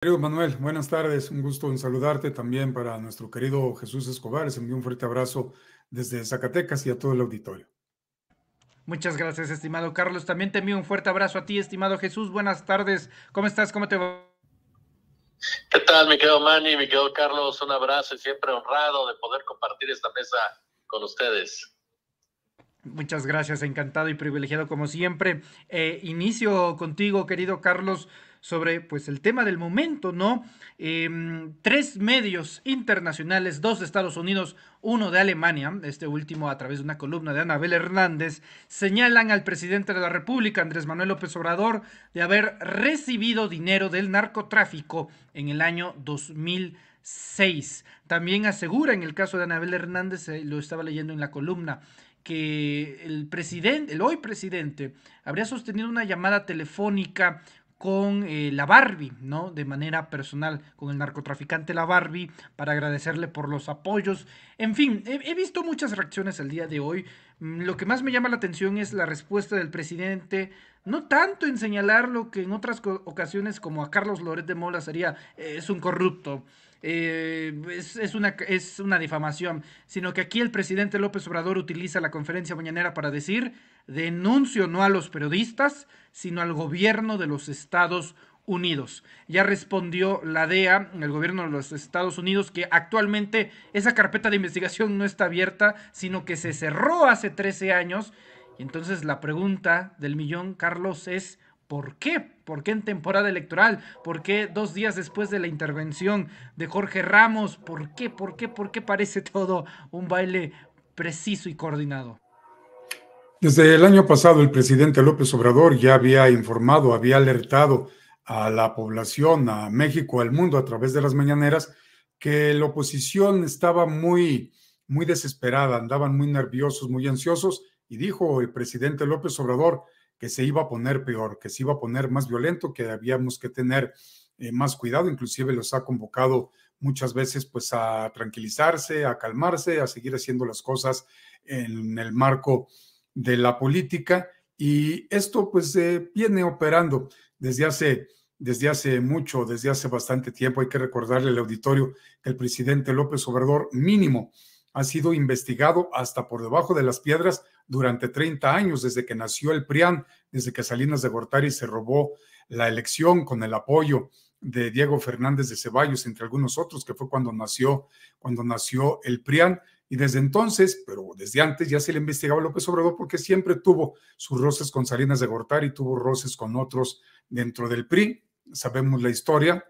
Querido Manuel, buenas tardes, un gusto en saludarte también para nuestro querido Jesús Escobar. Les envío un fuerte abrazo desde Zacatecas y a todo el auditorio. Muchas gracias, estimado Carlos. También te envío un fuerte abrazo a ti, estimado Jesús. Buenas tardes. ¿Cómo estás? ¿Cómo te va? ¿Qué tal, mi querido Manny, mi querido Carlos? Un abrazo y siempre honrado de poder compartir esta mesa con ustedes. Muchas gracias, encantado y privilegiado como siempre. Inicio contigo, querido Carlos, sobre pues el tema del momento, ¿no? Tres medios internacionales, dos de Estados Unidos, uno de Alemania, este último a través de una columna de Anabel Hernández, señalan al presidente de la República, Andrés Manuel López Obrador, de haber recibido dinero del narcotráfico en el año 2006. También asegura en el caso de Anabel Hernández, lo estaba leyendo en la columna, que el presidente, el hoy presidente, habría sostenido una llamada telefónica con la Barbie, ¿no? De manera personal, con el narcotraficante La Barbie, para agradecerle por los apoyos. En fin, he visto muchas reacciones el día de hoy. Lo que más me llama la atención es la respuesta del presidente, no tanto en señalar lo que en otras ocasiones, como a Carlos Loret de Mola, sería es un corrupto, es una difamación, sino que aquí el presidente López Obrador utiliza la conferencia mañanera para decir: denuncio no a los periodistas, sino al gobierno de los Estados Unidos. Ya respondió la DEA, el gobierno de los Estados Unidos, que actualmente esa carpeta de investigación no está abierta, sino que se cerró hace 13 años. Y entonces la pregunta del millón, Carlos, es: ¿por qué? ¿Por qué en temporada electoral? ¿Por qué 2 días después de la intervención de Jorge Ramos? ¿Por qué? ¿Por qué? ¿Por qué parece todo un baile preciso y coordinado? Desde el año pasado, el presidente López Obrador ya había informado, había alertado a la población, a México, al mundo a través de las mañaneras, que la oposición estaba muy desesperada, andaban muy nerviosos, muy ansiosos, y dijo el presidente López Obrador que se iba a poner peor, que se iba a poner más violento, que habíamos que tener más cuidado, inclusive los ha convocado muchas veces pues a tranquilizarse, a calmarse, a seguir haciendo las cosas en el marco de la política, y esto pues viene operando desde hace mucho, desde hace bastante tiempo. Hay que recordarle al auditorio que el presidente López Obrador mínimo ha sido investigado hasta por debajo de las piedras durante 30 años, desde que nació el PRIAN, desde que Salinas de Gortari se robó la elección con el apoyo de Diego Fernández de Ceballos, entre algunos otros, que fue cuando nació el PRIAN. Y desde entonces, pero desde antes, ya se le investigaba a López Obrador, porque siempre tuvo sus roces con Salinas de Gortari, tuvo roces con otros dentro del PRI, sabemos la historia,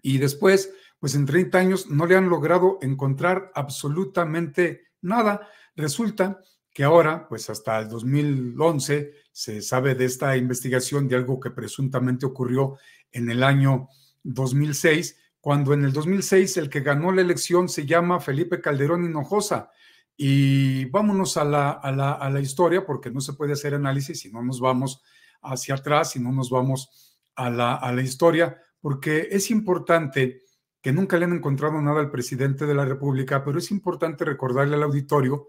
y después, pues en 30 años no le han logrado encontrar absolutamente nada. Resulta que ahora, pues hasta el 2011, se sabe de esta investigación de algo que presuntamente ocurrió en el año 2006, cuando en el 2006 el que ganó la elección se llama Felipe Calderón Hinojosa. Y vámonos a la historia, porque no se puede hacer análisis si no nos vamos hacia atrás, si no nos vamos a la historia, porque es importante, que nunca le han encontrado nada al presidente de la República, pero es importante recordarle al auditorio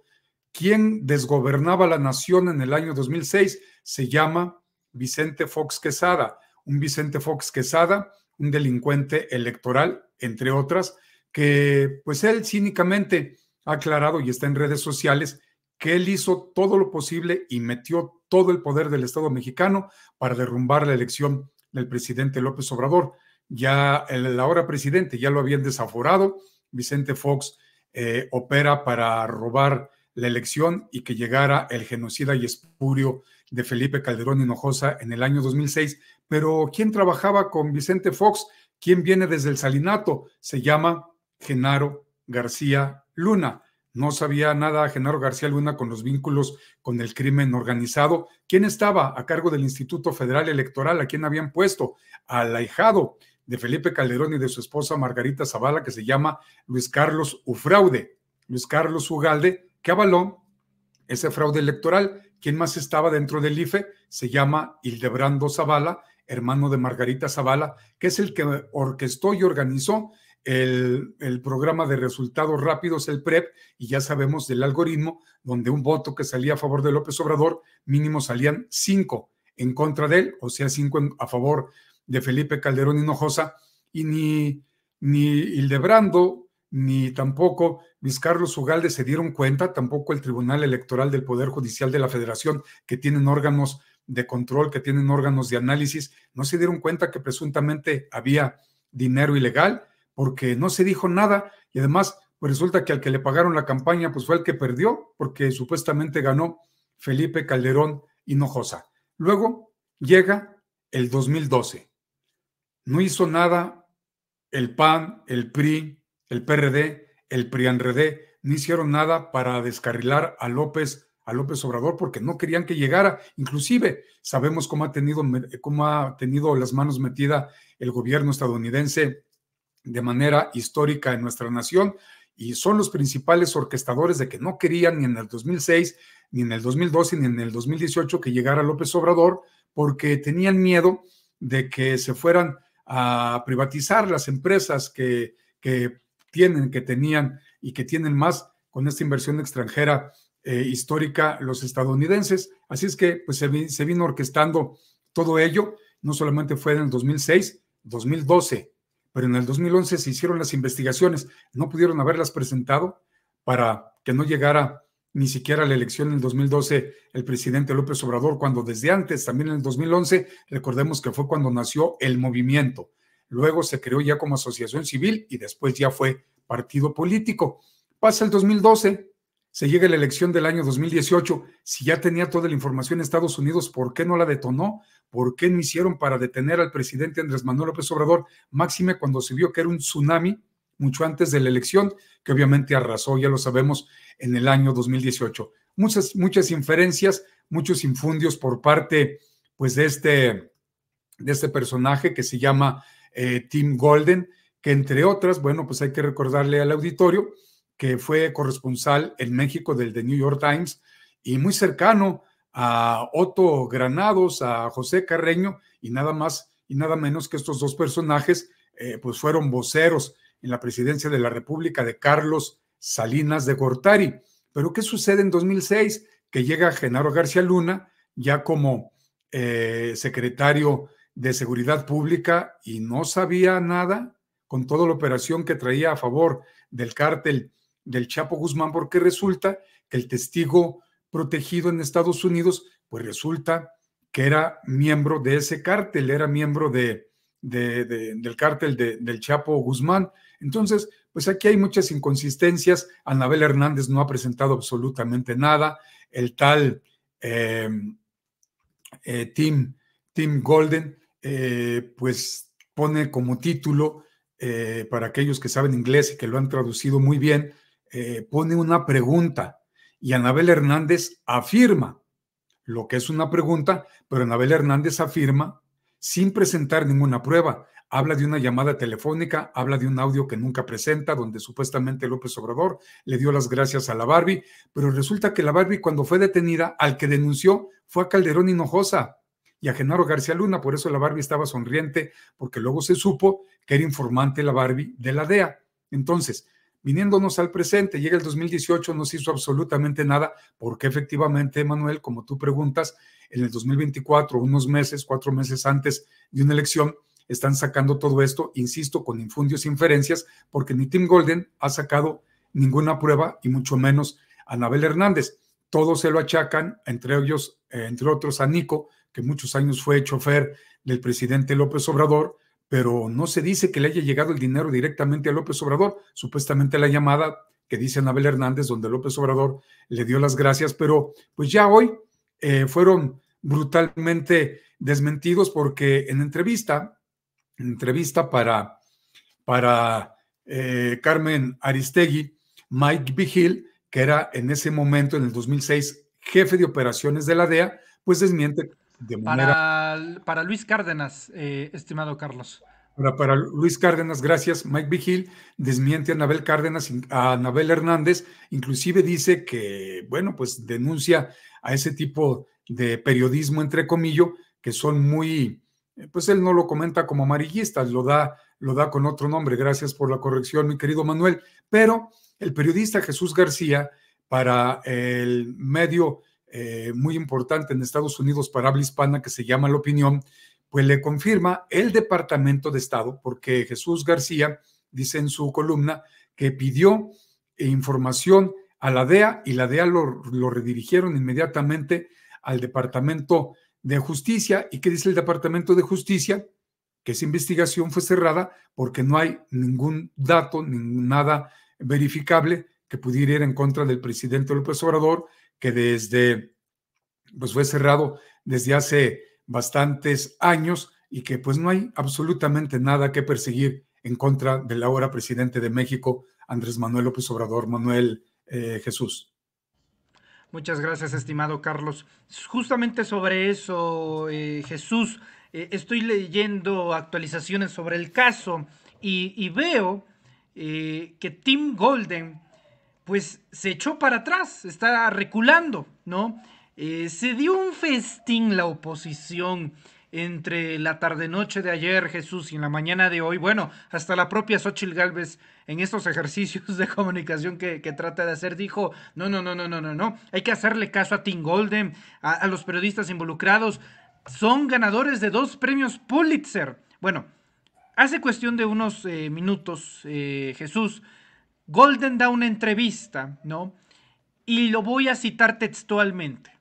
quién desgobernaba la nación en el año 2006. Se llama Vicente Fox Quesada, un Vicente Fox Quesada, un delincuente electoral, entre otras, que pues él cínicamente ha aclarado y está en redes sociales que él hizo todo lo posible y metió todo el poder del Estado mexicano para derrumbar la elección del presidente López Obrador. Ya el ahora presidente ya lo habían desaforado. Vicente Fox opera para robar la elección y que llegara el genocida y espurio de Felipe Calderón Hinojosa en el año 2006. Pero ¿quién trabajaba con Vicente Fox? ¿Quién viene desde el Salinato? Se llama Genaro García Luna. No sabía nada Genaro García Luna con los vínculos con el crimen organizado. ¿Quién estaba a cargo del Instituto Federal Electoral? ¿A quién habían puesto? Al ahijado de Felipe Calderón y de su esposa Margarita Zavala, que se llama Luis Carlos Ufraude, Luis Carlos Ugalde, que avaló ese fraude electoral. ¿Quién más estaba dentro del IFE? Se llama Hildebrando Zavala, hermano de Margarita Zavala, que es el que orquestó y organizó el programa de resultados rápidos, el PREP, y ya sabemos del algoritmo, donde un voto que salía a favor de López Obrador, mínimo salían 5 en contra de él, o sea, 5 a favor de Felipe Calderón Hinojosa, y ni Hildebrando, ni tampoco Luis Carlos Ugalde se dieron cuenta, tampoco el Tribunal Electoral del Poder Judicial de la Federación, que tienen órganos de control, que tienen órganos de análisis, no se dieron cuenta que presuntamente había dinero ilegal, porque no se dijo nada, y además pues resulta que al que le pagaron la campaña pues fue el que perdió, porque supuestamente ganó Felipe Calderón Hinojosa. Luego llega el 2012. No hizo nada el PAN, el PRI, el PRD, el PRIANRD, no hicieron nada para descarrilar a López Obrador, porque no querían que llegara. Inclusive sabemos cómo ha tenido las manos metidas el gobierno estadounidense de manera histórica en nuestra nación, y son los principales orquestadores de que no querían ni en el 2006, ni en el 2012, ni en el 2018 que llegara López Obrador, porque tenían miedo de que se fueran a privatizar las empresas que tenían y que tienen más con esta inversión extranjera histórica los estadounidenses. Así es que pues, se vino orquestando todo ello. No solamente fue en el 2006, 2012, pero en el 2011 se hicieron las investigaciones. No pudieron haberlas presentado para que no llegara ni siquiera a la elección en el 2012 el presidente López Obrador, cuando desde antes, también en el 2011, recordemos que fue cuando nació el movimiento. Luego se creó ya como asociación civil y después ya fue partido político. Pasa el 2012, se llega a la elección del año 2018. Si ya tenía toda la información en Estados Unidos, ¿por qué no la detonó? ¿Por qué no hicieron para detener al presidente Andrés Manuel López Obrador? Máxime cuando se vio que era un tsunami mucho antes de la elección, que obviamente arrasó, ya lo sabemos, en el año 2018. Muchas inferencias, muchos infundios por parte pues, de este personaje que se llama Tim Golden, que entre otras, bueno, pues hay que recordarle al auditorio que fue corresponsal en México del The New York Times y muy cercano a Otto Granados, a José Carreño, y nada más y nada menos que estos dos personajes pues fueron voceros en la presidencia de la República de Carlos Salinas de Gortari. Pero ¿qué sucede en 2006? Que llega Genaro García Luna ya como secretario de Seguridad Pública y no sabía nada con toda la operación que traía a favor del cártel del Chapo Guzmán, porque resulta que el testigo protegido en Estados Unidos, pues resulta que era miembro de ese cártel, era miembro del cártel del Chapo Guzmán. Entonces, pues aquí hay muchas inconsistencias. Anabel Hernández no ha presentado absolutamente nada. El tal Tim Golden, pues pone como título, para aquellos que saben inglés y que lo han traducido muy bien, pone una pregunta y Anabel Hernández afirma lo que es una pregunta, pero Anabel Hernández afirma sin presentar ninguna prueba. Habla de una llamada telefónica, habla de un audio que nunca presenta, donde supuestamente López Obrador le dio las gracias a la Barbie, pero resulta que la Barbie, cuando fue detenida, al que denunció fue a Calderón Hinojosa y a Genaro García Luna. Por eso la Barbie estaba sonriente, porque luego se supo que era informante la Barbie de la DEA. Entonces, viniéndonos al presente, llega el 2018, no se hizo absolutamente nada, porque efectivamente, Manuel, como tú preguntas, en el 2024, 4 meses antes de una elección, están sacando todo esto, insisto, con infundios e inferencias, porque ni Tim Golden ha sacado ninguna prueba, y mucho menos Anabel Hernández. Todos se lo achacan, entre otros a Nico, que muchos años fue chofer del presidente López Obrador, pero no se dice que le haya llegado el dinero directamente a López Obrador. Supuestamente la llamada que dice Anabel Hernández, donde López Obrador le dio las gracias, pero pues ya hoy fueron brutalmente desmentidos, porque en entrevista para Carmen Aristegui, Mike Vigil, que era en ese momento, en el 2006, jefe de operaciones de la DEA, pues desmiente de manera... Para Luis Cárdenas, estimado Carlos. Para Luis Cárdenas, gracias. Mike Vigil desmiente a Anabel Hernández, inclusive dice que, bueno, pues denuncia a ese tipo de periodismo, entre comillas, que son muy, pues él no lo comenta como amarillistas, lo da con otro nombre. Gracias por la corrección, mi querido Manuel. Pero el periodista Jesús García, para el medio muy importante en Estados Unidos para habla hispana que se llama La Opinión, pues le confirma el Departamento de Estado, porque Jesús García dice en su columna que pidió información a la DEA y la DEA lo redirigieron inmediatamente al Departamento de Justicia. ¿Y qué dice el Departamento de Justicia? Que esa investigación fue cerrada porque no hay ningún dato, nada verificable que pudiera ir en contra del presidente López Obrador, que pues fue cerrado desde hace bastantes años y que pues no hay absolutamente nada que perseguir en contra del ahora presidente de México, Andrés Manuel López Obrador. Manuel, Jesús. Muchas gracias, estimado Carlos. Justamente sobre eso, Jesús, estoy leyendo actualizaciones sobre el caso y veo que Tim Golden pues se echó para atrás, está reculando, ¿no? Se dio un festín la oposición entre la tarde-noche de ayer, Jesús, y en la mañana de hoy. Bueno, hasta la propia Xóchitl Gálvez, en estos ejercicios de comunicación que trata de hacer, dijo, no, hay que hacerle caso a Tim Golden, a los periodistas involucrados. Son ganadores de 2 premios Pulitzer. Bueno, hace cuestión de unos minutos, Jesús, Golden da una entrevista, ¿no? Y lo voy a citar textualmente.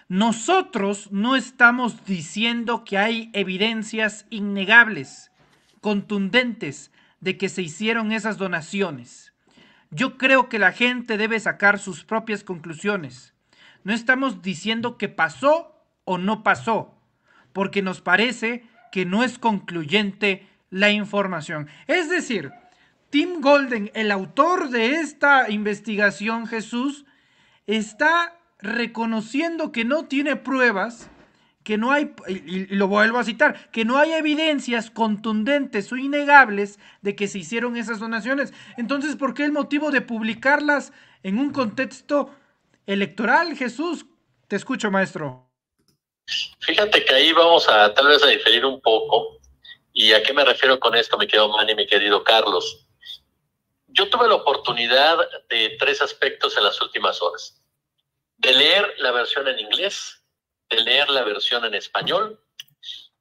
Nosotros no estamos diciendo que hay evidencias innegables, contundentes, de que se hicieron esas donaciones. Yo creo que la gente debe sacar sus propias conclusiones. No estamos diciendo que pasó o no pasó, porque nos parece que no es concluyente la información. Es decir, Tim Golden, el autor de esta investigación, Jesús, está reconociendo que no tiene pruebas, que no hay, y lo vuelvo a citar, que no hay evidencias contundentes o innegables de que se hicieron esas donaciones. Entonces, ¿por qué el motivo de publicarlas en un contexto electoral, Jesús? Te escucho, maestro. Fíjate que ahí vamos a tal vez a diferir un poco. ¿Y a qué me refiero con esto, mi querido Manny, mi querido Carlos? Yo tuve la oportunidad de 3 aspectos en las últimas horas. De leer la versión en inglés, de leer la versión en español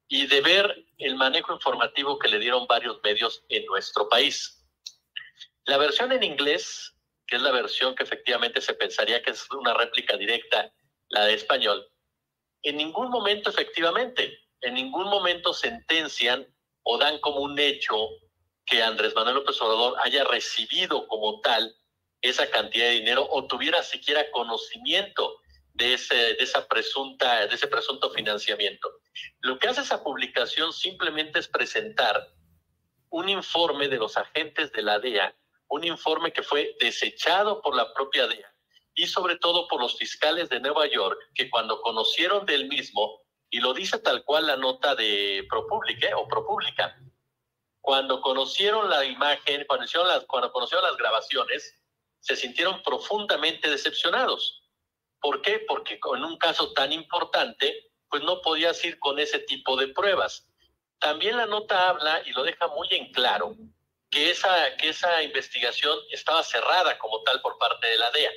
y de ver el manejo informativo que le dieron varios medios en nuestro país. La versión en inglés, que es la versión que efectivamente se pensaría que es una réplica directa, la de español, en ningún momento efectivamente, en ningún momento sentencian o dan como un hecho que Andrés Manuel López Obrador haya recibido como tal esa cantidad de dinero o tuviera siquiera conocimiento de ese presunto financiamiento. Lo que hace esa publicación simplemente es presentar un informe de los agentes de la DEA, un informe que fue desechado por la propia DEA y sobre todo por los fiscales de Nueva York, que cuando conocieron del mismo, y lo dice tal cual la nota de ProPublica, cuando conocieron la imagen, cuando conocieron las grabaciones, se sintieron profundamente decepcionados. ¿Por qué? Porque en un caso tan importante, pues no podías ir con ese tipo de pruebas. También la nota habla, y lo deja muy en claro, que esa investigación estaba cerrada como tal por parte de la DEA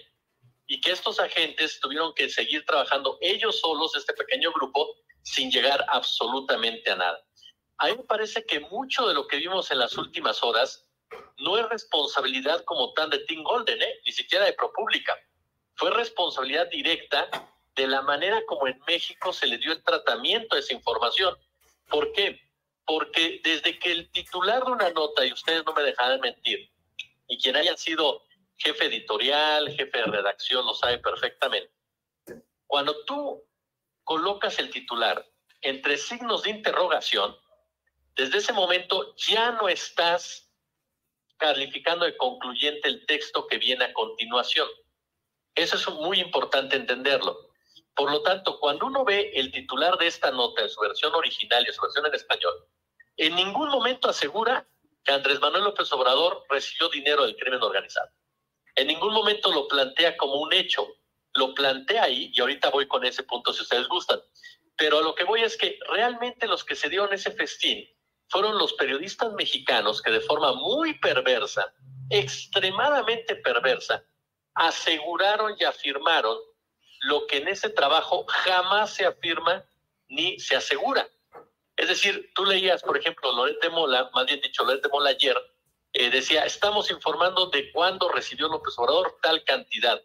y que estos agentes tuvieron que seguir trabajando ellos solos, este pequeño grupo, sin llegar absolutamente a nada. A mí me parece que mucho de lo que vimos en las últimas horas no es responsabilidad como tal de Tim Golden, ni siquiera de ProPublica. Fue responsabilidad directa de la manera como en México se le dio el tratamiento a esa información. ¿Por qué? Porque desde que el titular de una nota, y ustedes no me dejarán mentir, y quien haya sido jefe editorial, jefe de redacción, lo sabe perfectamente, cuando tú colocas el titular entre signos de interrogación, desde ese momento ya no estás calificando de concluyente el texto que viene a continuación. Eso es muy importante entenderlo. Por lo tanto, cuando uno ve el titular de esta nota en su versión original y en su versión en español, en ningún momento asegura que Andrés Manuel López Obrador recibió dinero del crimen organizado. En ningún momento lo plantea como un hecho. Lo plantea ahí, y ahorita voy con ese punto si ustedes gustan. Pero a lo que voy es que realmente los que se dieron ese festín fueron los periodistas mexicanos que de forma muy perversa, extremadamente perversa, aseguraron y afirmaron lo que en ese trabajo jamás se afirma ni se asegura. Es decir, tú leías, por ejemplo, Loret de Mola, más bien dicho, Loret de Mola ayer, decía, estamos informando de cuándo recibió López Obrador tal cantidad.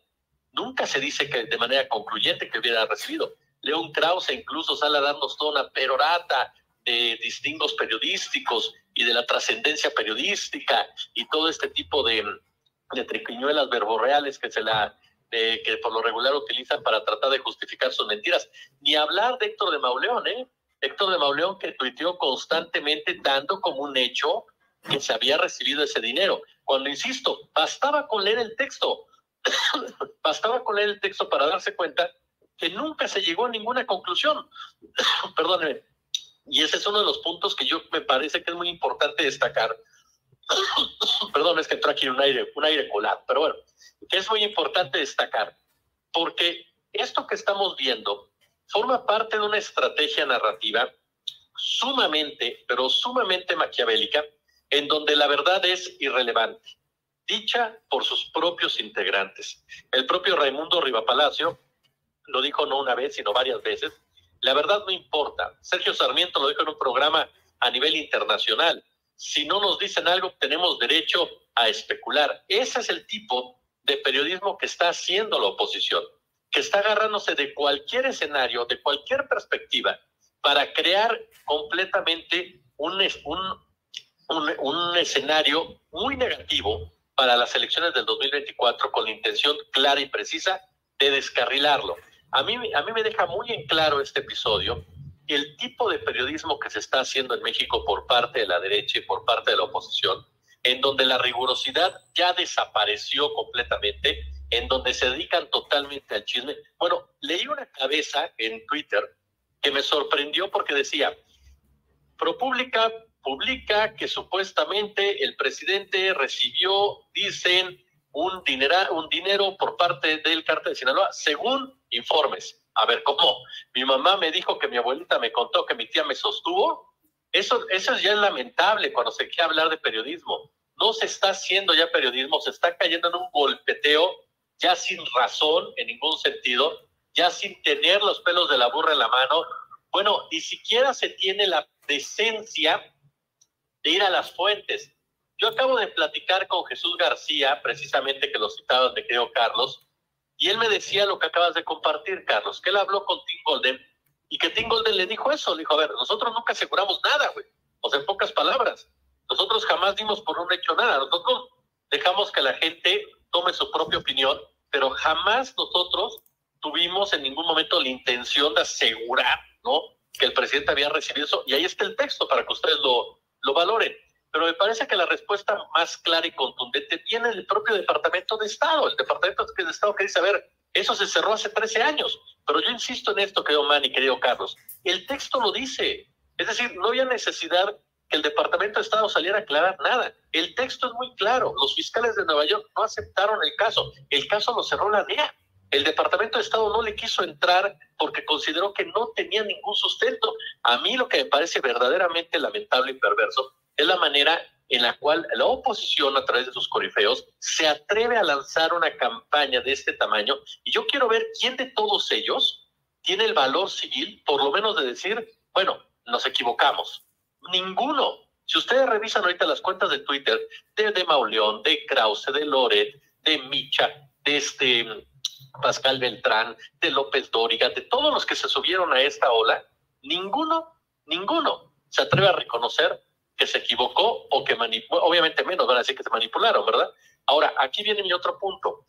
Nunca se dice que de manera concluyente que hubiera recibido. León Krause incluso sale a darnos toda una perorata de distingos periodísticos y de la trascendencia periodística y todo este tipo de triquiñuelas verborreales que por lo regular utilizan para tratar de justificar sus mentiras. Ni hablar de Héctor de Mauleón, Héctor de Mauleón, que tuiteó constantemente dando como un hecho que se había recibido ese dinero. Cuando, insisto, bastaba con leer el texto, bastaba con leer el texto para darse cuenta que nunca se llegó a ninguna conclusión. Perdóneme. Y ese es uno de los puntos que yo me parece que es muy importante destacar. Perdón, es que entró aquí un aire colado, pero bueno, que es muy importante destacar, porque esto que estamos viendo forma parte de una estrategia narrativa sumamente, pero sumamente maquiavélica, en donde la verdad es irrelevante, dicha por sus propios integrantes. El propio Raimundo Rivapalacio lo dijo no una vez, sino varias veces. La verdad no importa. Sergio Sarmiento lo dijo en un programa a nivel internacional. Si no nos dicen algo, tenemos derecho a especular. Ese es el tipo de periodismo que está haciendo la oposición, que está agarrándose de cualquier escenario, de cualquier perspectiva, para crear completamente un escenario muy negativo para las elecciones del 2024 con la intención clara y precisa de descarrilarlo. A mí me deja muy en claro este episodio el tipo de periodismo que se está haciendo en México por parte de la derecha y por parte de la oposición, en donde la rigurosidad ya desapareció completamente, en donde se dedican totalmente al chisme. Bueno, leí una cabeza en Twitter que me sorprendió porque decía, ProPublica publica que supuestamente el presidente recibió, dicen, un dinero por parte del Cártel de Sinaloa, según informes. A ver, ¿cómo? Mi mamá me dijo que mi abuelita me contó que mi tía me sostuvo. Eso ya es lamentable cuando se quiere hablar de periodismo. No se está haciendo ya periodismo, se está cayendo en un golpeteo ya sin razón en ningún sentido, ya sin tener los pelos de la burra en la mano. Bueno, ni siquiera se tiene la decencia de ir a las fuentes. Yo acabo de platicar con Jesús García, precisamente que lo citaba donde quedó Carlos, y él me decía lo que acabas de compartir, Carlos, que él habló con Tim Golden y que Tim Golden le dijo eso, le dijo, a ver, nosotros nunca aseguramos nada, güey. O sea, en pocas palabras, nosotros jamás dimos por un hecho nada, nosotros dejamos que la gente tome su propia opinión, pero jamás nosotros tuvimos en ningún momento la intención de asegurar, ¿no?, que el presidente había recibido eso, y ahí está el texto para que ustedes lo valoren. Pero me parece que la respuesta más clara y contundente viene del propio Departamento de Estado, el Departamento de Estado que dice, a ver, eso se cerró hace 13 años, pero yo insisto en esto, querido Manny, querido Carlos, el texto lo dice, es decir, no había necesidad que el Departamento de Estado saliera a aclarar nada, el texto es muy claro, los fiscales de Nueva York no aceptaron el caso lo cerró la DEA, el Departamento de Estado no le quiso entrar porque consideró que no tenía ningún sustento. A mí lo que me parece verdaderamente lamentable y perverso es la manera en la cual la oposición, a través de sus corifeos, se atreve a lanzar una campaña de este tamaño, y yo quiero ver quién de todos ellos tiene el valor civil, por lo menos de decir, bueno, nos equivocamos. Ninguno. Si ustedes revisan ahorita las cuentas de Twitter de Mauleón, de Krause, de Loret, de Micha, de Pascal Beltrán, de López Dóriga, de todos los que se subieron a esta ola, ninguno se atreve a reconocer que se equivocó o que manipuló. Obviamente menos van a decir que se manipularon, ¿verdad? Ahora, aquí viene mi otro punto.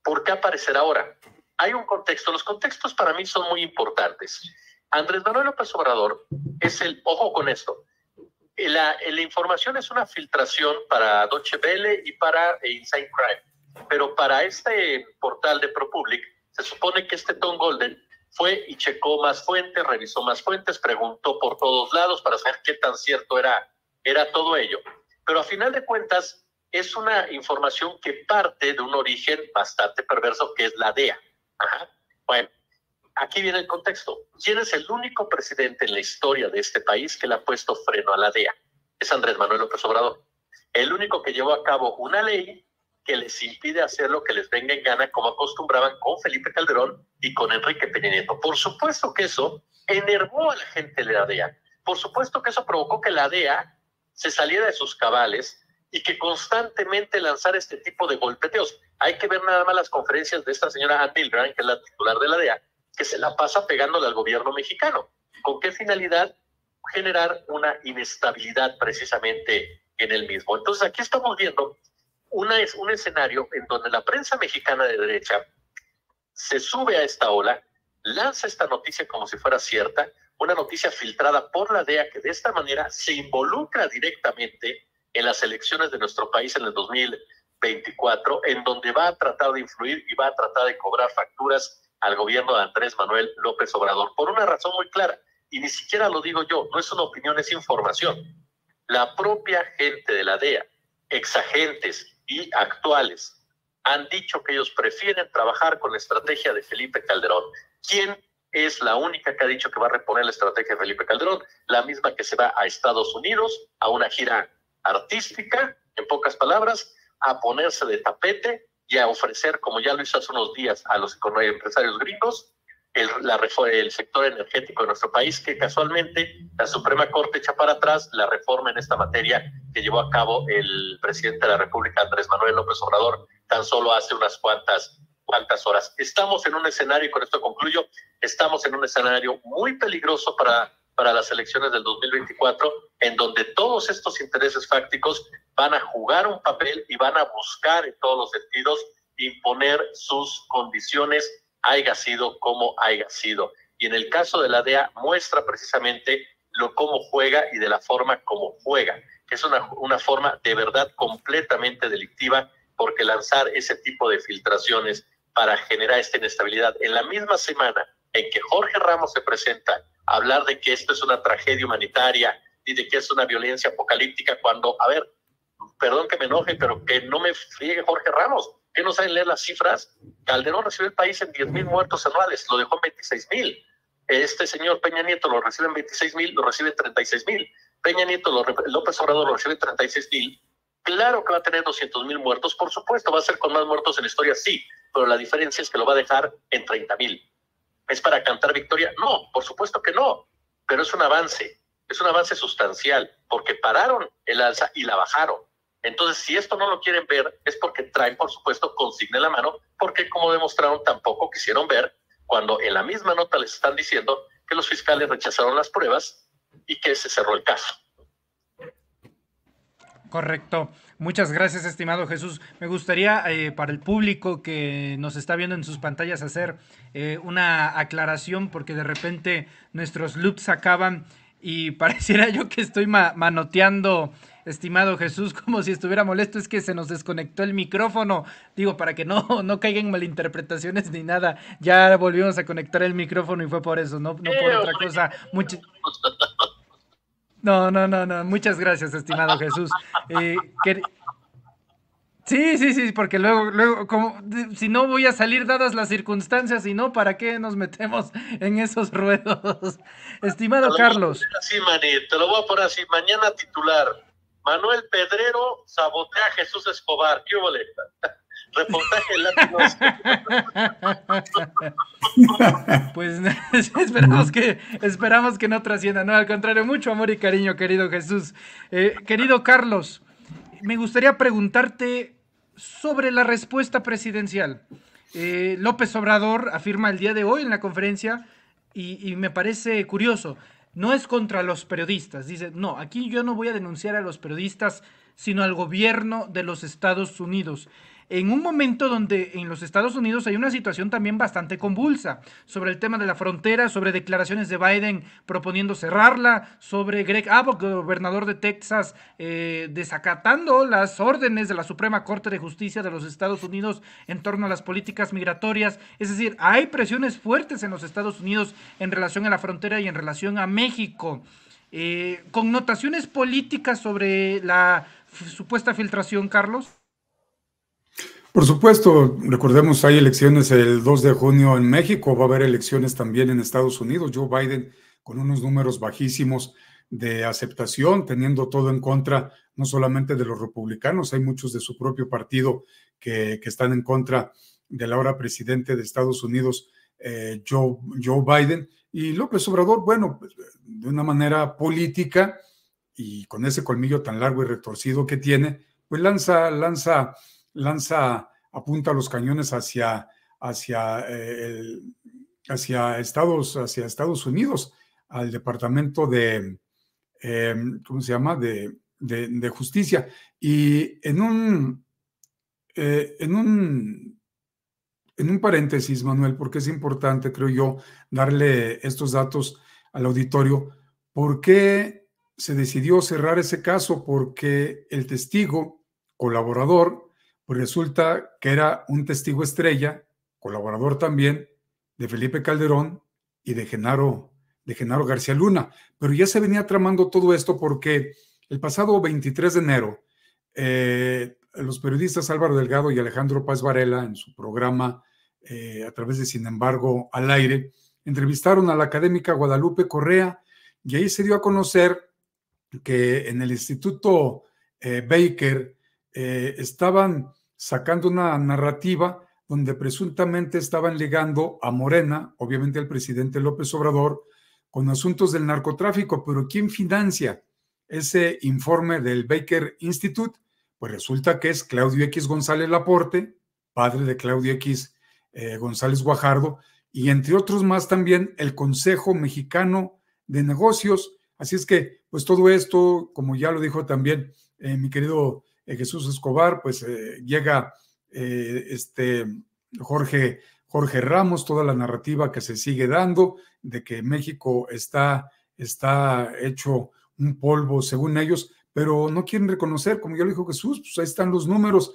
¿Por qué aparecer ahora? Hay un contexto. Los contextos para mí son muy importantes. Andrés Manuel López Obrador es ojo con esto, la información es una filtración para Deutsche Welle y para Inside Crime, pero para este portal de ProPublic se supone que Tom Golden fue y checó más fuentes, revisó más fuentes, preguntó por todos lados para saber qué tan cierto era todo ello. Pero a final de cuentas es una información que parte de un origen bastante perverso, que es la DEA. Ajá. Bueno, aquí viene el contexto. ¿Quién es el único presidente en la historia de este país que le ha puesto freno a la DEA? Es Andrés Manuel López Obrador. El único que llevó a cabo una ley que les impide hacer lo que les venga en gana, como acostumbraban con Felipe Calderón y con Enrique Peña Nieto. Por supuesto que eso enervó a la gente de la DEA, por supuesto que eso provocó que la DEA se saliera de sus cabales y que constantemente lanzara este tipo de golpeteos. Hay que ver nada más las conferencias de esta señora Anne Milgram, que es la titular de la DEA, que se la pasa pegándole al gobierno mexicano. ¿Con qué finalidad? Generar una inestabilidad precisamente en el mismo. Entonces aquí estamos viendo un escenario en donde la prensa mexicana de derecha se sube a esta ola, lanza esta noticia como si fuera cierta, una noticia filtrada por la DEA que de esta manera se involucra directamente en las elecciones de nuestro país en el 2024, en donde va a tratar de influir y va a tratar de cobrar facturas al gobierno de Andrés Manuel López Obrador, por una razón muy clara, y ni siquiera lo digo yo, no es una opinión, es información. La propia gente de la DEA, exagentes y actuales, han dicho que ellos prefieren trabajar con la estrategia de Felipe Calderón. ¿Quién es la única que ha dicho que va a reponer la estrategia de Felipe Calderón? La misma que se va a Estados Unidos a una gira artística, en pocas palabras, a ponerse de tapete y a ofrecer, como ya lo hizo hace unos días, a los empresarios gringos, el sector energético de nuestro país, que casualmente la Suprema Corte echa para atrás la reforma en esta materia que llevó a cabo el presidente de la República, Andrés Manuel López Obrador, tan solo hace unas cuantas horas. Estamos en un escenario, y con esto concluyo, estamos en un escenario muy peligroso para las elecciones del 2024, en donde todos estos intereses fácticos van a jugar un papel y van a buscar en todos los sentidos imponer sus condiciones, haya sido como haya sido. Y en el caso de la DEA muestra precisamente cómo juega y de la forma como juega, que es una forma de verdad completamente delictiva, porque lanzar ese tipo de filtraciones para generar esta inestabilidad en la misma semana en que Jorge Ramos se presenta a hablar de que esto es una tragedia humanitaria y de que es una violencia apocalíptica, cuando, a ver, perdón que me enoje, pero que no me friegue Jorge Ramos, que no saben leer las cifras. Calderón recibió el país en 10,000 muertos anuales, lo dejó en 26,000. Este señor Peña Nieto lo recibe en 26,000, lo recibe en 36,000. Peña Nieto, López Obrador lo recibe en 36,000. Claro que va a tener 200,000 muertos, por supuesto, va a ser con más muertos en la historia, sí, pero la diferencia es que lo va a dejar en 30,000. ¿Es para cantar victoria? No, por supuesto que no, pero es un avance sustancial, porque pararon el alza y la bajaron. Entonces, si esto no lo quieren ver, es porque traen, por supuesto, consigna en la mano, porque como demostraron, tampoco quisieron ver cuando en la misma nota les están diciendo que los fiscales rechazaron las pruebas y que se cerró el caso. Correcto. Muchas gracias, estimado Jesús. Me gustaría para el público que nos está viendo en sus pantallas hacer una aclaración, porque de repente nuestros loops acaban y pareciera yo que estoy manoteando, estimado Jesús, como si estuviera molesto. Es que se nos desconectó el micrófono, digo, para que no caigan malinterpretaciones ni nada. Ya volvimos a conectar el micrófono y fue por eso, no por otra cosa. No, muchas gracias, estimado Jesús. Sí, porque luego, como si no voy a salir dadas las circunstancias, y no, ¿para qué nos metemos en esos ruedos? Estimado Carlos. Te lo voy a poner así, mañana titular: Manuel Pedrero sabotea a Jesús Escobar. ¿Qué hubo? Reportaje latinos. Pues esperamos que no trascienda, no, al contrario, mucho amor y cariño, querido Jesús. Querido Carlos, me gustaría preguntarte sobre la respuesta presidencial. López Obrador afirma el día de hoy en la conferencia, y me parece curioso, no es contra los periodistas, dice, no, aquí yo no voy a denunciar a los periodistas, sino al gobierno de los Estados Unidos. En un momento donde en los Estados Unidos hay una situación también bastante convulsa sobre el tema de la frontera, sobre declaraciones de Biden proponiendo cerrarla, sobre Greg Abbott, gobernador de Texas, desacatando las órdenes de la Suprema Corte de Justicia de los Estados Unidos en torno a las políticas migratorias. Es decir, hay presiones fuertes en los Estados Unidos en relación a la frontera y en relación a México. ¿Connotaciones políticas sobre la supuesta filtración, Carlos? Por supuesto, recordemos, hay elecciones el 2 de junio en México, va a haber elecciones también en Estados Unidos. Joe Biden con unos números bajísimos de aceptación, teniendo todo en contra, no solamente de los republicanos, hay muchos de su propio partido que están en contra del ahora presidente de Estados Unidos, Joe Biden. Y López Obrador, bueno, pues, de una manera política y con ese colmillo tan largo y retorcido que tiene, pues apunta los cañones hacia Estados Unidos, al Departamento de, ¿cómo se llama?, de Justicia. Y en un paréntesis, Manuel, porque es importante, creo yo, darle estos datos al auditorio. ¿Por qué se decidió cerrar ese caso? Porque el testigo colaborador, pues resulta que era un testigo estrella, colaborador también, de Felipe Calderón y de Genaro García Luna. Pero ya se venía tramando todo esto porque el pasado 23 de enero, los periodistas Álvaro Delgado y Alejandro Paz Varela, en su programa a través de Sin embargo al aire, entrevistaron a la académica Guadalupe Correa, y ahí se dio a conocer que en el Instituto Baker estaban sacando una narrativa donde presuntamente estaban ligando a Morena, obviamente al presidente López Obrador, con asuntos del narcotráfico. Pero ¿quién financia ese informe del Baker Institute? Pues resulta que es Claudio X González Laporte, padre de Claudio X González Guajardo, y entre otros más también el Consejo Mexicano de Negocios. Así es que, pues todo esto, como ya lo dijo también mi querido Jesús Escobar, pues llega Jorge Ramos, toda la narrativa que se sigue dando de que México está hecho un polvo, según ellos, pero no quieren reconocer, como ya lo dijo Jesús, pues ahí están los números.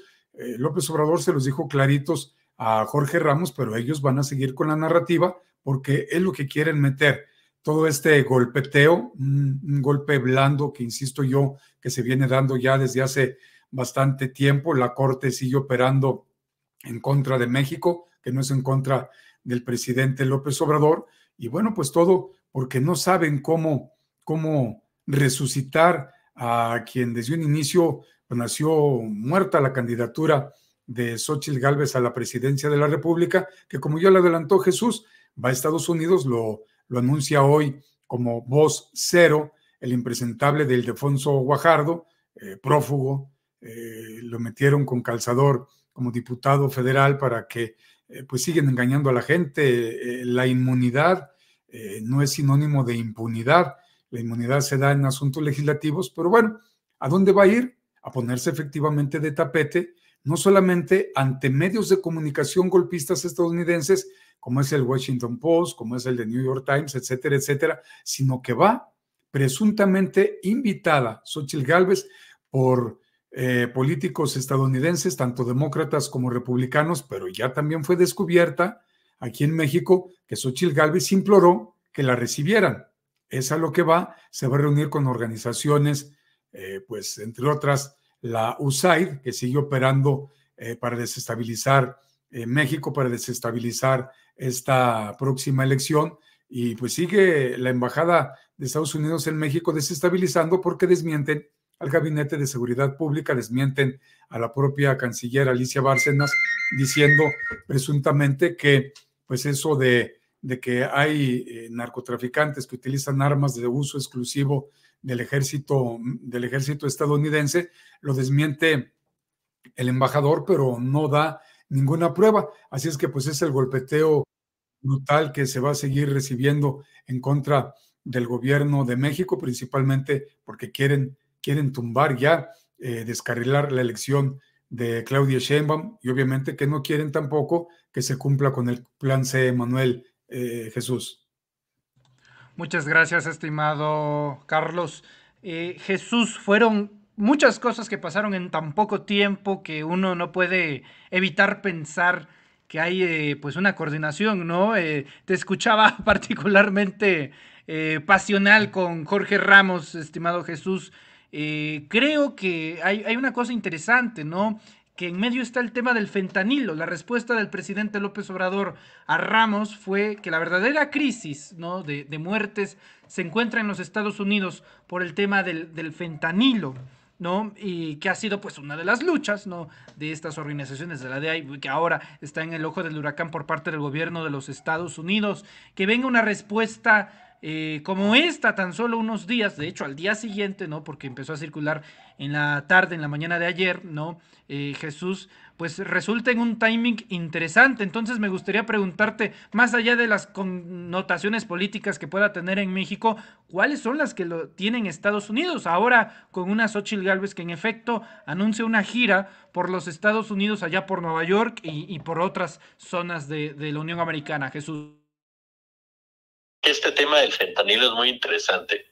López Obrador se los dijo claritos a Jorge Ramos, pero ellos van a seguir con la narrativa porque es lo que quieren meter. Todo este golpeteo, un golpe blando que, insisto yo, que se viene dando ya desde hace bastante tiempo. La Corte sigue operando en contra de México, que no es en contra del presidente López Obrador. Y bueno, pues todo porque no saben cómo resucitar a quien desde un inicio pues, nació muerta la candidatura de Xóchitl Gálvez a la presidencia de la República, que como ya lo adelantó Jesús, va a Estados Unidos, lo anuncia hoy como voz cero, el impresentable de Ildefonso Guajardo, prófugo, lo metieron con calzador como diputado federal para que pues siguen engañando a la gente. La inmunidad no es sinónimo de impunidad, la inmunidad se da en asuntos legislativos, pero bueno, ¿a dónde va a ir? A ponerse efectivamente de tapete, no solamente ante medios de comunicación golpistas estadounidenses, como es el Washington Post, como es el de New York Times, etcétera, etcétera, sino que va presuntamente invitada Xóchitl Gálvez por políticos estadounidenses, tanto demócratas como republicanos, pero ya también fue descubierta aquí en México que Xóchitl Gálvez imploró que la recibieran. Es a lo que va, se va a reunir con organizaciones, pues entre otras la USAID, que sigue operando para desestabilizar México, para desestabilizar esta próxima elección, y pues sigue la embajada de Estados Unidos en México desestabilizando porque desmienten al Gabinete de Seguridad Pública, desmienten a la propia canciller Alicia Bárcenas, diciendo presuntamente que pues eso de que hay narcotraficantes que utilizan armas de uso exclusivo del ejército estadounidense, lo desmiente el embajador, pero no da ninguna prueba. Así es que pues es el golpeteo brutal que se va a seguir recibiendo en contra del gobierno de México, principalmente porque quieren tumbar ya, descarrilar la elección de Claudia Sheinbaum, y obviamente que no quieren tampoco que se cumpla con el plan C, Manuel. Jesús. Muchas gracias, estimado Carlos. Jesús, fueron muchas cosas que pasaron en tan poco tiempo que uno no puede evitar pensar que hay pues una coordinación, ¿no? Te escuchaba particularmente pasional con Jorge Ramos, estimado Jesús. Creo que hay una cosa interesante, ¿no? Que en medio está el tema del fentanilo. La respuesta del presidente López Obrador a Ramos fue que la verdadera crisis, ¿no?, de muertes se encuentra en los Estados Unidos por el tema del fentanilo. ¿no? Y que ha sido pues una de las luchas, ¿no? De estas organizaciones de la DEA, y que ahora está en el ojo del huracán por parte del gobierno de los Estados Unidos. Que venga una respuesta como esta, tan solo unos días, de hecho al día siguiente, ¿no? Porque empezó a circular en la tarde, en la mañana de ayer, ¿no? Jesús, pues resulta en un timing interesante. Entonces me gustaría preguntarte, más allá de las connotaciones políticas que pueda tener en México, ¿cuáles son las que lo tienen Estados Unidos? Ahora con una Xochitl Gálvez que en efecto anuncia una gira por los Estados Unidos, allá por Nueva York y por otras zonas de la Unión Americana. Jesús. Este tema del fentanilo es muy interesante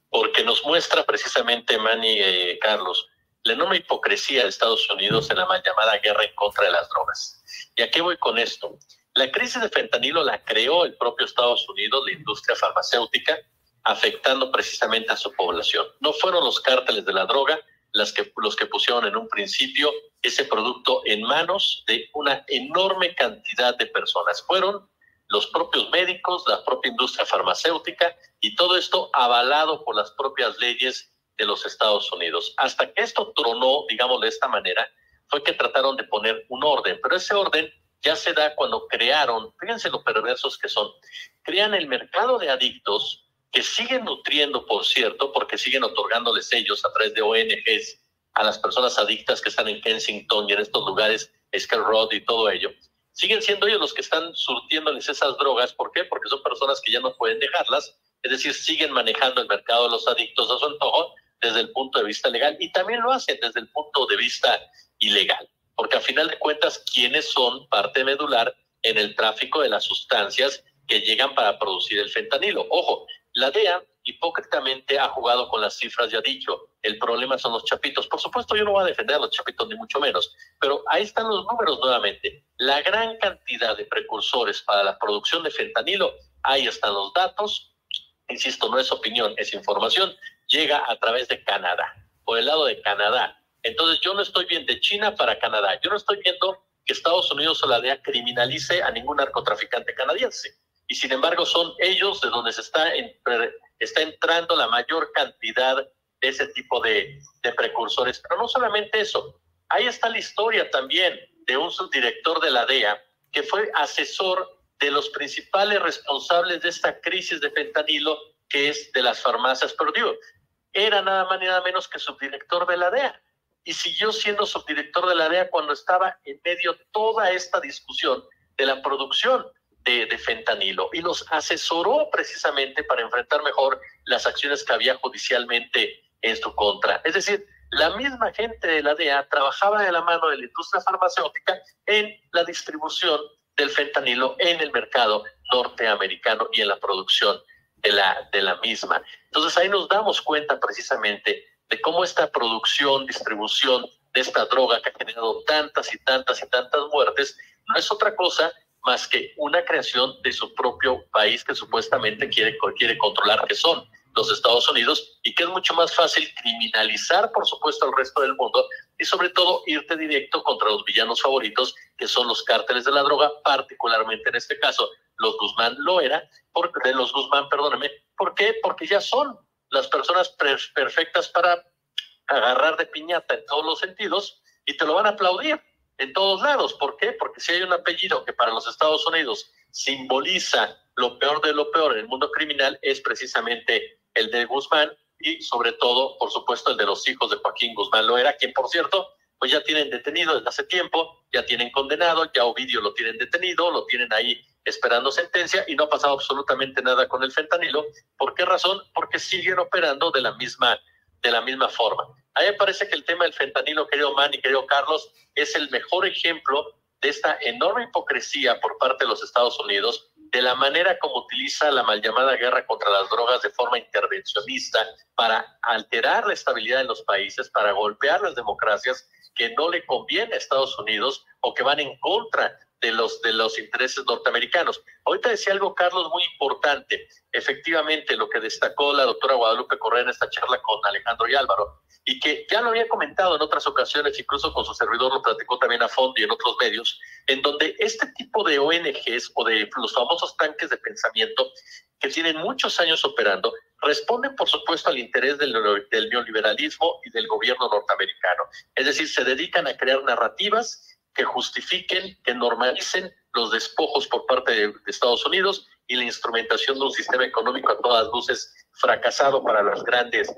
porque nos muestra precisamente, Manny, Carlos, la enorme hipocresía de Estados Unidos en la mal llamada guerra en contra de las drogas. ¿Y a qué voy con esto? La crisis de fentanilo la creó el propio Estados Unidos, la industria farmacéutica, afectando precisamente a su población. No fueron los cárteles de la droga los que pusieron en un principio ese producto en manos de una enorme cantidad de personas. Fueron los propios médicos, la propia industria farmacéutica, y todo esto avalado por las propias leyes de los Estados Unidos. Hasta que esto tronó, digamos de esta manera, fue que trataron de poner un orden, pero ese orden ya se da cuando crearon, fíjense lo perversos que son, crean el mercado de adictos, que siguen nutriendo, por cierto, porque siguen otorgándoles sellos a través de ONGs a las personas adictas que están en Kensington y en estos lugares, Skid Row y todo ello. Siguen siendo ellos los que están surtiéndoles esas drogas. ¿Por qué? Porque son personas que ya no pueden dejarlas, es decir, siguen manejando el mercado de los adictos a su antojo desde el punto de vista legal, y también lo hacen desde el punto de vista ilegal, porque a final de cuentas, ¿quiénes son parte medular en el tráfico de las sustancias que llegan para producir el fentanilo? Ojo, la DEA hipócritamente ha jugado con las cifras y ha dicho, el problema son los chapitos. Por supuesto, yo no voy a defender a los chapitos, ni mucho menos, pero ahí están los números nuevamente. La gran cantidad de precursores para la producción de fentanilo, ahí están los datos. Insisto, no es opinión, es información. Llega a través de Canadá, por el lado de Canadá. Entonces, yo no estoy viendo de China para Canadá. Yo no estoy viendo que Estados Unidos o la DEA criminalice a ningún narcotraficante canadiense. Y sin embargo, son ellos de donde se está entrando la mayor cantidad de ese tipo de precursores. Pero no solamente eso, ahí está la historia también de un subdirector de la DEA que fue asesor de los principales responsables de esta crisis de fentanilo, que es de las farmacias. Pero digo, era nada más ni nada menos que subdirector de la DEA. Y siguió siendo subdirector de la DEA cuando estaba en medio de toda esta discusión de la producción de fentanilo, y los asesoró precisamente para enfrentar mejor las acciones que había judicialmente en su contra. Es decir, la misma gente de la DEA trabajaba de la mano de la industria farmacéutica en la distribución del fentanilo en el mercado norteamericano y en la producción de la misma. Entonces ahí nos damos cuenta precisamente de cómo esta producción, distribución de esta droga que ha generado tantas y tantas y tantas muertes no es otra cosa más que una creación de su propio país que supuestamente quiere controlar, que son los Estados Unidos, y que es mucho más fácil criminalizar, por supuesto, al resto del mundo, y sobre todo irte directo contra los villanos favoritos, que son los cárteles de la droga, particularmente en este caso los Guzmán Loera, los Guzmán, perdóneme. ¿Por qué? Porque ya son las personas perfectas para agarrar de piñata en todos los sentidos, y te lo van a aplaudir en todos lados. ¿Por qué? Porque si hay un apellido que para los Estados Unidos simboliza lo peor de lo peor en el mundo criminal, es precisamente el de Guzmán, y sobre todo, por supuesto, el de los hijos de Joaquín Guzmán Loera, quien, por cierto, pues ya tienen detenido desde hace tiempo, ya tienen condenado, ya Ovidio lo tienen detenido, lo tienen ahí esperando sentencia, y no ha pasado absolutamente nada con el fentanilo. ¿Por qué razón? Porque siguen operando de la misma forma. A mí me parece que el tema del fentanilo, querido Manny, querido Carlos, es el mejor ejemplo de esta enorme hipocresía por parte de los Estados Unidos, de la manera como utiliza la mal llamada guerra contra las drogas de forma intervencionista para alterar la estabilidad en los países, para golpear las democracias que no le conviene a Estados Unidos o que van en contra de los intereses norteamericanos. Ahorita decía algo, Carlos, muy importante. Efectivamente, lo que destacó la doctora Guadalupe Correa en esta charla con Alejandro y Álvaro, y que ya lo había comentado en otras ocasiones, incluso con su servidor lo platicó también a fondo y en otros medios, en donde este tipo de ONGs o de los famosos tanques de pensamiento que tienen muchos años operando, responden, por supuesto, al interés del neoliberalismo y del gobierno norteamericano. Es decir, se dedican a crear narrativas que justifiquen, que normalicen los despojos por parte de Estados Unidos y la instrumentación de un sistema económico a todas luces fracasado para las grandes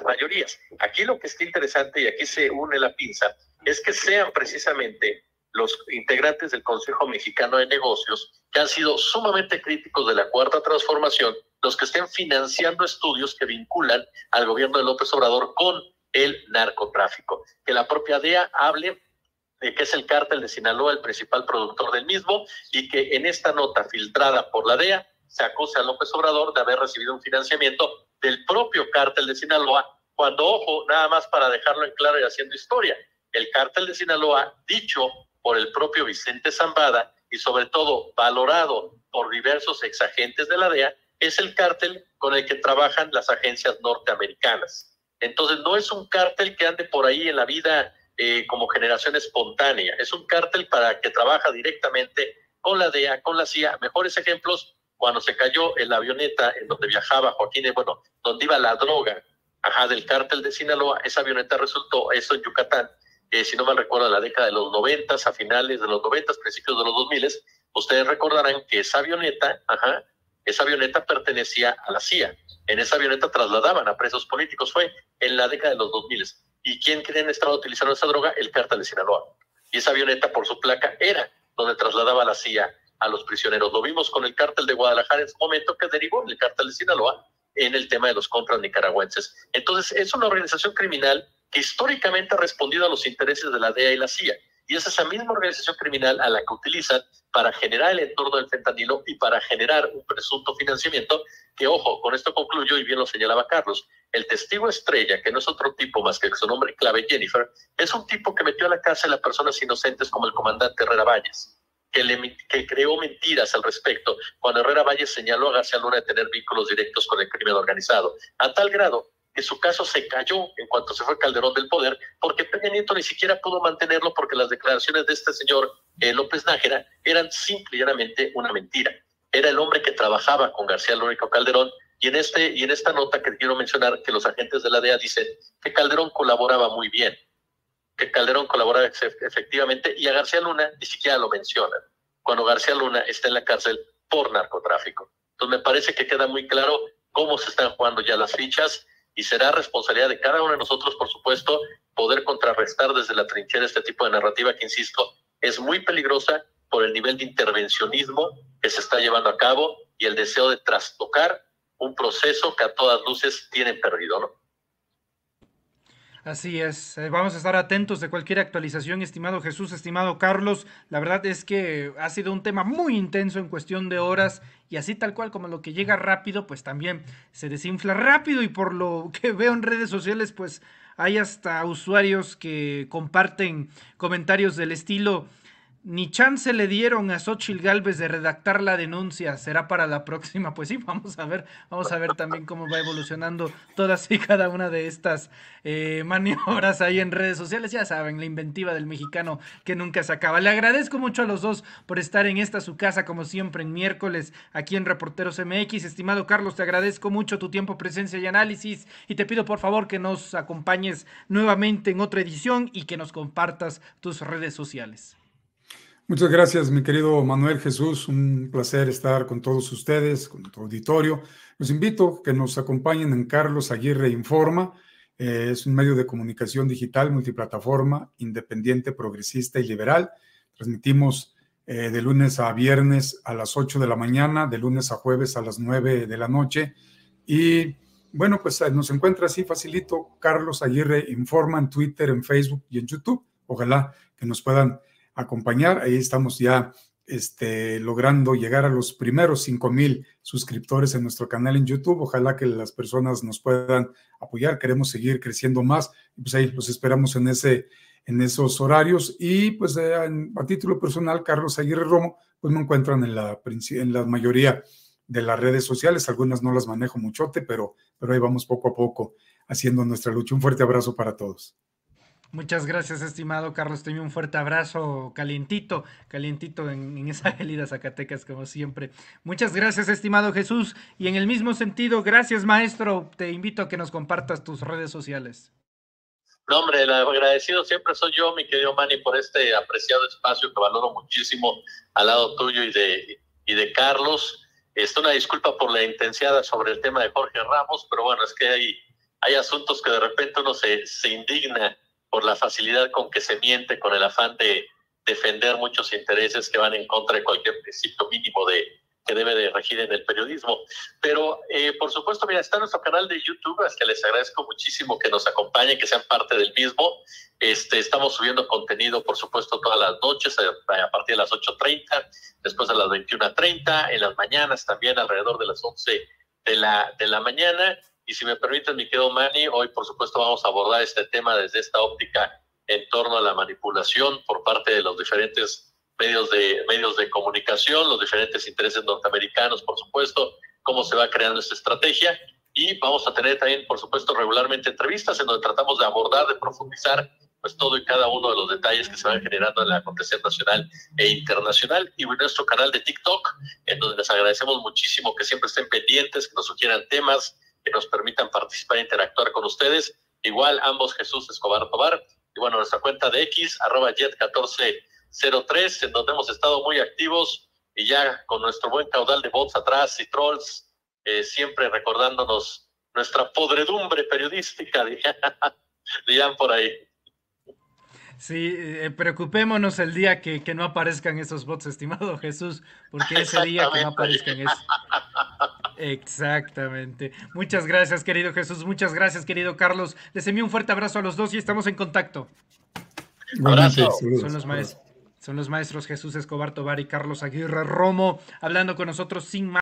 mayorías. Aquí lo que está interesante, y aquí se une la pinza, es que sean precisamente los integrantes del Consejo Mexicano de Negocios, que han sido sumamente críticos de la Cuarta Transformación, los que estén financiando estudios que vinculan al gobierno de López Obrador con el narcotráfico. Que la propia DEA hable de que es el cártel de Sinaloa el principal productor del mismo, y que en esta nota filtrada por la DEA se acusa a López Obrador de haber recibido un financiamiento del propio cártel de Sinaloa, cuando, ojo, nada más para dejarlo en claro y haciendo historia, el cártel de Sinaloa, dicho por el propio Vicente Zambada y sobre todo valorado por diversos exagentes de la DEA, es el cártel con el que trabajan las agencias norteamericanas. Entonces no es un cártel que ande por ahí en la vida como generación espontánea, es un cártel que trabaja directamente con la DEA, con la CIA. Mejores ejemplos, cuando se cayó en la avioneta en donde viajaba Joaquín, donde iba la droga del cártel de Sinaloa, esa avioneta resultó, eso en Yucatán, si no mal recuerdo, en la década de los 90, a finales de los 90, principios de los 2000, ustedes recordarán que esa avioneta pertenecía a la CIA. En esa avioneta trasladaban a presos políticos, fue en la década de los 2000. ¿Y quién creen estaba utilizando esa droga? El cártel de Sinaloa. Y esa avioneta, por su placa, era donde trasladaba la CIA a los prisioneros. Lo vimos con el cártel de Guadalajara en su momento, que derivó del cártel de Sinaloa en el tema de los contras nicaragüenses. Entonces, es una organización criminal que históricamente ha respondido a los intereses de la DEA y la CIA. Y es esa misma organización criminal a la que utilizan para generar el entorno del fentanilo y para generar un presunto financiamiento que, ojo, con esto concluyo y bien lo señalaba Carlos, el testigo estrella, que no es otro tipo más que su nombre clave, Jennifer, es un tipo que metió a la cárcel a personas inocentes como el comandante Herrera Valles, que creó mentiras al respecto cuando Herrera Valles señaló a García Luna de tener vínculos directos con el crimen organizado, a tal grado que su caso se cayó en cuanto se fue Calderón del poder, porque Peña Nieto ni siquiera pudo mantenerlo porque las declaraciones de este señor López Nájera eran simple y llanamente una mentira. Era el hombre que trabajaba con García Luna y con Calderón, y en esta nota que quiero mencionar, que los agentes de la DEA dicen que Calderón colaboraba muy bien, que Calderón colaboraba efectivamente, y a García Luna ni siquiera lo mencionan, cuando García Luna está en la cárcel por narcotráfico. Entonces me parece que queda muy claro cómo se están jugando ya las fichas, y será responsabilidad de cada uno de nosotros, por supuesto, poder contrarrestar desde la trinchera este tipo de narrativa que, insisto, es muy peligrosa por el nivel de intervencionismo que se está llevando a cabo y el deseo de trastocar un proceso que a todas luces tienen perdido, ¿no? Así es, vamos a estar atentos de cualquier actualización, estimado Jesús, estimado Carlos. La verdad es que ha sido un tema muy intenso en cuestión de horas, y así tal cual como lo que llega rápido, pues también se desinfla rápido, y por lo que veo en redes sociales, pues hay hasta usuarios que comparten comentarios del estilo: ni chance le dieron a Xóchitl Gálvez de redactar la denuncia, será para la próxima. Pues sí, vamos a ver también cómo va evolucionando todas y cada una de estas maniobras ahí en redes sociales. Ya saben, la inventiva del mexicano que nunca se acaba. Le agradezco mucho a los dos por estar en esta su casa, como siempre, en miércoles, aquí en Reporteros MX. Estimado Carlos, te agradezco mucho tu tiempo, presencia y análisis, y te pido por favor que nos acompañes nuevamente en otra edición y que nos compartas tus redes sociales. Muchas gracias, mi querido Manuel Jesús. Un placer estar con todos ustedes, con tu auditorio. Los invito a que nos acompañen en Carlos Aguirre Informa. Es un medio de comunicación digital, multiplataforma, independiente, progresista y liberal. Transmitimos de lunes a viernes a las 8 de la mañana, de lunes a jueves a las 9 de la noche. Y bueno, pues nos encuentra así facilito, Carlos Aguirre Informa, en Twitter, en Facebook y en YouTube. Ojalá que nos puedan acompañar. Ahí estamos ya logrando llegar a los primeros 5,000 suscriptores en nuestro canal en YouTube. Ojalá que las personas nos puedan apoyar. Queremos seguir creciendo más, y pues ahí los esperamos en esos horarios. Y pues a título personal, Carlos Aguirre Romo, pues me encuentran en la mayoría de las redes sociales. Algunas no las manejo muchote, pero ahí vamos poco a poco haciendo nuestra lucha. Un fuerte abrazo para todos. Muchas gracias, estimado Carlos. Te envío un fuerte abrazo, calientito, calientito en esa gelida Zacatecas, como siempre. Muchas gracias, estimado Jesús. Y en el mismo sentido, gracias, maestro. Te invito a que nos compartas tus redes sociales. No, hombre, el agradecido siempre soy yo, mi querido Manny, por este apreciado espacio que valoro muchísimo al lado tuyo y de Carlos. Una disculpa por la intensidad sobre el tema de Jorge Ramos, pero bueno, es que hay asuntos que de repente uno se indigna por la facilidad con que se miente, con el afán de defender muchos intereses que van en contra de cualquier principio mínimo que debe de regir en el periodismo. Pero, por supuesto, mira, está nuestro canal de YouTube, al que les agradezco muchísimo que nos acompañen, que sean parte del mismo. Estamos subiendo contenido, por supuesto, todas las noches, a partir de las 8:30, después de las 21:30, en las mañanas también, alrededor de las 11 de la mañana. Y si me permiten, mi querido Manny, hoy, por supuesto, vamos a abordar este tema desde esta óptica en torno a la manipulación por parte de los diferentes medios de comunicación, los diferentes intereses norteamericanos, por supuesto, cómo se va creando esta estrategia. Y vamos a tener también, por supuesto, regularmente entrevistas en donde tratamos de abordar, de profundizar pues todo y cada uno de los detalles que se van generando en la acontecer nacional e internacional. Y nuestro canal de TikTok, en donde les agradecemos muchísimo que siempre estén pendientes, que nos sugieran temas, que nos permitan participar e interactuar con ustedes. Igual, ambos Jesús Escobar Tobar. Y bueno, nuestra cuenta de X, @jet1403, en donde hemos estado muy activos y ya con nuestro buen caudal de bots atrás y trolls, siempre recordándonos nuestra podredumbre periodística, dirían por ahí. Sí, preocupémonos el día que no aparezcan esos bots, estimado Jesús, porque ese día que no aparezcan es... Exactamente. Muchas gracias, querido Jesús. Muchas gracias, querido Carlos. Les envío un fuerte abrazo a los dos y estamos en contacto. Abrazo. Son los maestros Jesús Escobar Tobar y Carlos Aguirre Romo hablando con nosotros sin más.